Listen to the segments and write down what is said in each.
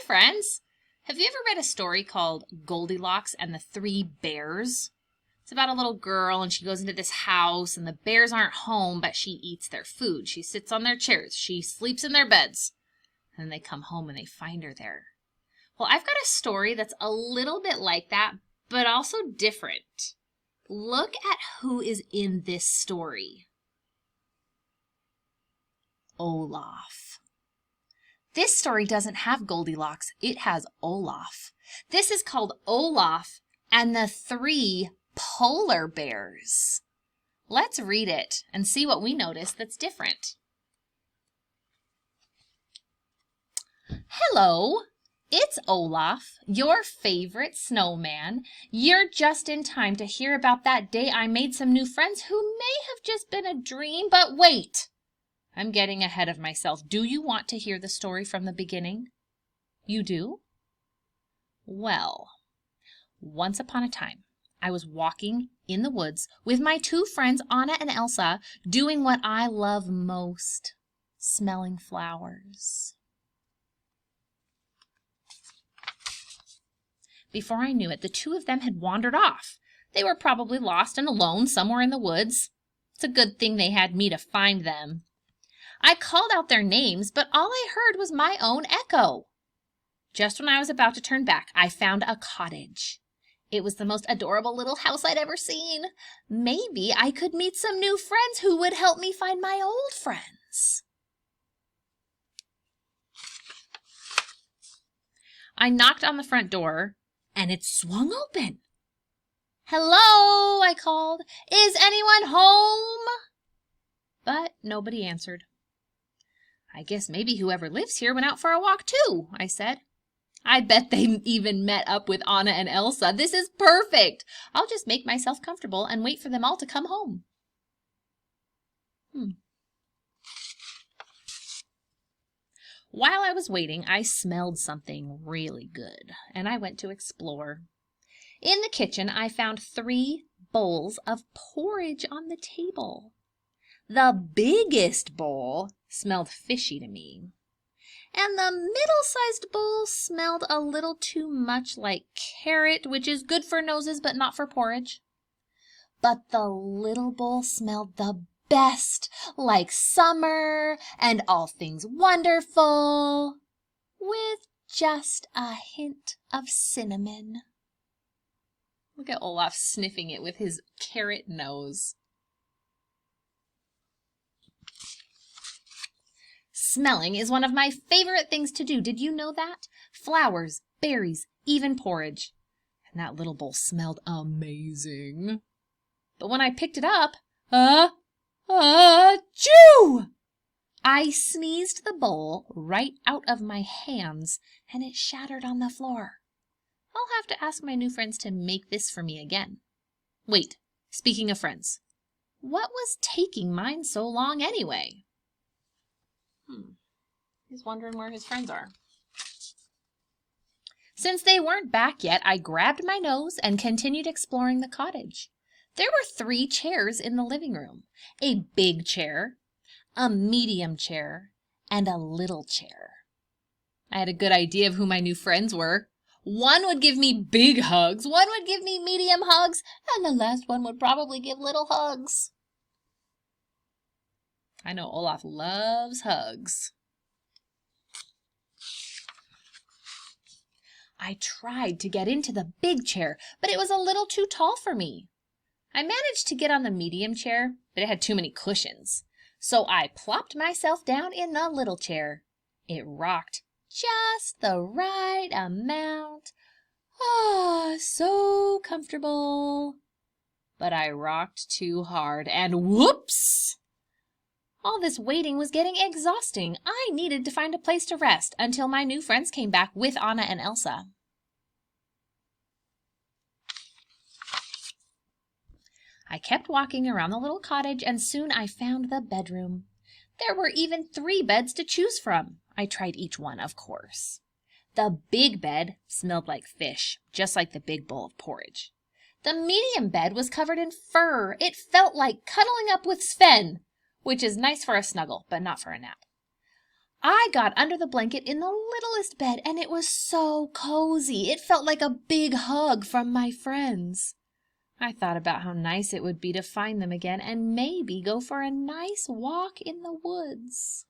friends! Have you ever read a story called Goldilocks and the Three Bears? It's about a little girl and she goes into this house and the bears aren't home, but she eats their food. She sits on their chairs. She sleeps in their beds. And then they come home and they find her there. Well, I've got a story that's a little bit like that, but also different. Look at who is in this story. Olaf. This story doesn't have Goldilocks, it has Olaf. This is called Olaf and the Three Polar Bears. Let's read it and see what we notice that's different. Hello, it's Olaf, your favorite snowman. You're just in time to hear about that day I made some new friends who may have just been a dream, but wait! I'm getting ahead of myself. Do you want to hear the story from the beginning? You do? Well, once upon a time, I was walking in the woods with my two friends, Anna and Elsa, doing what I love most, smelling flowers. Before I knew it, the two of them had wandered off. They were probably lost and alone somewhere in the woods. It's a good thing they had me to find them. I called out their names, but all I heard was my own echo. Just when I was about to turn back, I found a cottage. It was the most adorable little house I'd ever seen. Maybe I could meet some new friends who would help me find my old friends. I knocked on the front door, and it swung open. "Hello," I called. "Is anyone home?" But nobody answered. "I guess maybe whoever lives here went out for a walk too," I said. "I bet they even met up with Anna and Elsa. This is perfect. I'll just make myself comfortable and wait for them all to come home." While I was waiting, I smelled something really good, and I went to explore. In the kitchen, I found 3 bowls of porridge on the table. The biggest bowl smelled fishy to me, and the middle-sized bowl smelled a little too much like carrot, which is good for noses but not for porridge. But the little bowl smelled the best, like summer and all things wonderful, with just a hint of cinnamon. Look at Olaf sniffing it with his carrot nose. Smelling is one of my favorite things to do. Did you know that? Flowers, berries, even porridge. And that little bowl smelled amazing. But when I picked it up, achoo! I sneezed the bowl right out of my hands, and it shattered on the floor. I'll have to ask my new friends to make this for me again. Wait, speaking of friends, what was taking mine so long anyway? He's wondering where his friends are. Since they weren't back yet, I grabbed my nose and continued exploring the cottage. There were 3 chairs in the living room, a big chair, a medium chair, and a little chair. I had a good idea of who my new friends were. One would give me big hugs, one would give me medium hugs, and the last one would probably give little hugs. I know Olaf loves hugs. I tried to get into the big chair, but it was a little too tall for me. I managed to get on the medium chair, but it had too many cushions. So I plopped myself down in the little chair. It rocked just the right amount. So comfortable. But I rocked too hard, and whoops! All this waiting was getting exhausting. I needed to find a place to rest until my new friends came back with Anna and Elsa. I kept walking around the little cottage, and soon I found the bedroom. There were even 3 beds to choose from. I tried each one, of course. The big bed smelled like fish, just like the big bowl of porridge. The medium bed was covered in fur. It felt like cuddling up with Sven, which is nice for a snuggle, but not for a nap. I got under the blanket in the littlest bed, and it was so cozy. It felt like a big hug from my friends. I thought about how nice it would be to find them again and maybe go for a nice walk in the woods.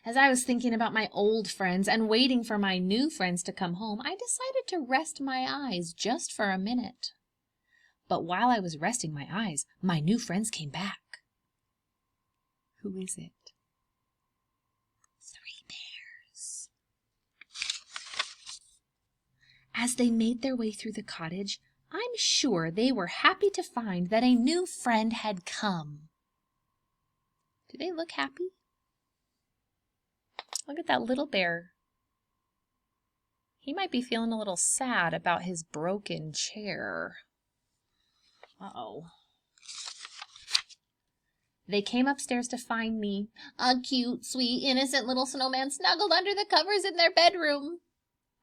As I was thinking about my old friends and waiting for my new friends to come home, I decided to rest my eyes just for a minute. But while I was resting my eyes, my new friends came back. Who is it? 3 bears. As they made their way through the cottage, I'm sure they were happy to find that a new friend had come. Do they look happy? Look at that little bear. He might be feeling a little sad about his broken chair. Uh-oh. They came upstairs to find me, a cute, sweet, innocent little snowman snuggled under the covers in their bedroom.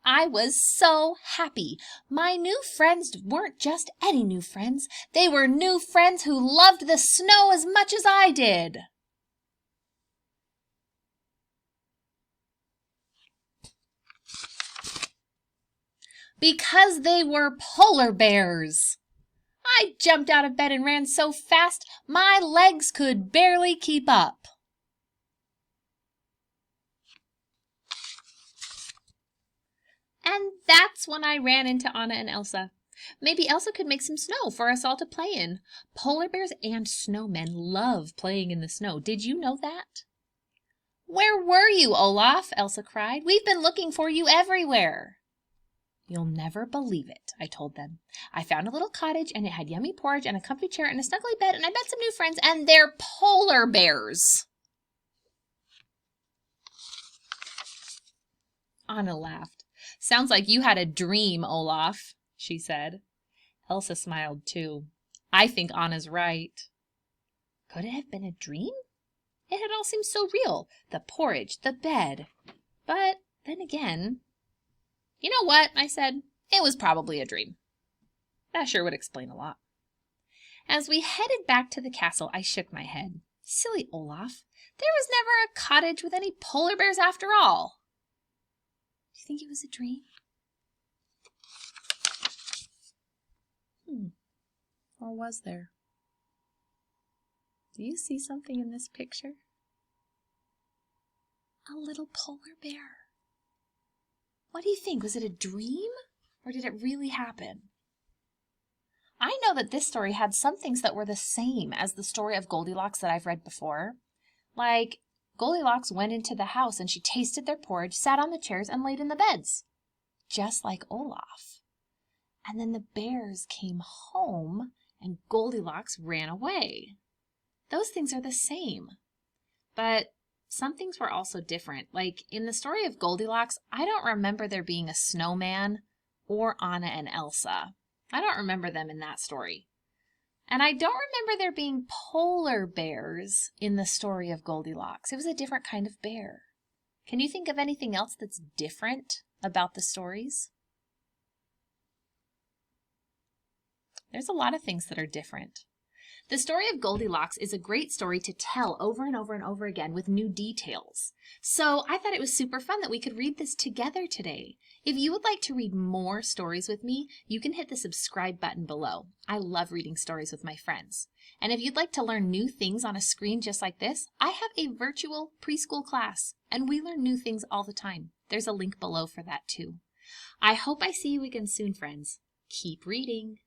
I was so happy. My new friends weren't just any new friends. They were new friends who loved the snow as much as I did. Because they were polar bears. I jumped out of bed and ran so fast my legs could barely keep up. And that's when I ran into Anna and Elsa. Maybe Elsa could make some snow for us all to play in. Polar bears and snowmen love playing in the snow. Did you know that? Where were you, Olaf? Elsa cried. We've been looking for you everywhere. You'll never believe it, I told them. I found a little cottage, and it had yummy porridge and a comfy chair and a snuggly bed, and I met some new friends, and they're polar bears. Anna laughed. Sounds like you had a dream, Olaf, she said. Elsa smiled too. I think Anna's right. Could it have been a dream? It had all seemed so real. The porridge, the bed. But then again... You know what? I said. It was probably a dream. That sure would explain a lot. As we headed back to the castle, I shook my head. Silly Olaf. There was never a cottage with any polar bears after all. Do you think it was a dream? Or was there? Do you see something in this picture? A little polar bear. What do you think? Was it a dream? Or did it really happen? I know that this story had some things that were the same as the story of Goldilocks that I've read before. Like, Goldilocks went into the house and she tasted their porridge, sat on the chairs, and laid in the beds. Just like Olaf. And then the bears came home and Goldilocks ran away. Those things are the same. But some things were also different. Like in the story of Goldilocks, I don't remember there being a snowman or Anna and Elsa. I don't remember them in that story. And I don't remember there being polar bears in the story of Goldilocks. It was a different kind of bear. Can you think of anything else that's different about the stories? There's a lot of things that are different. The story of Goldilocks is a great story to tell over and over and over again with new details. So I thought it was super fun that we could read this together today. If you would like to read more stories with me, you can hit the subscribe button below. I love reading stories with my friends. And if you'd like to learn new things on a screen just like this, I have a virtual preschool class, and we learn new things all the time. There's a link below for that too. I hope I see you again soon, friends. Keep reading.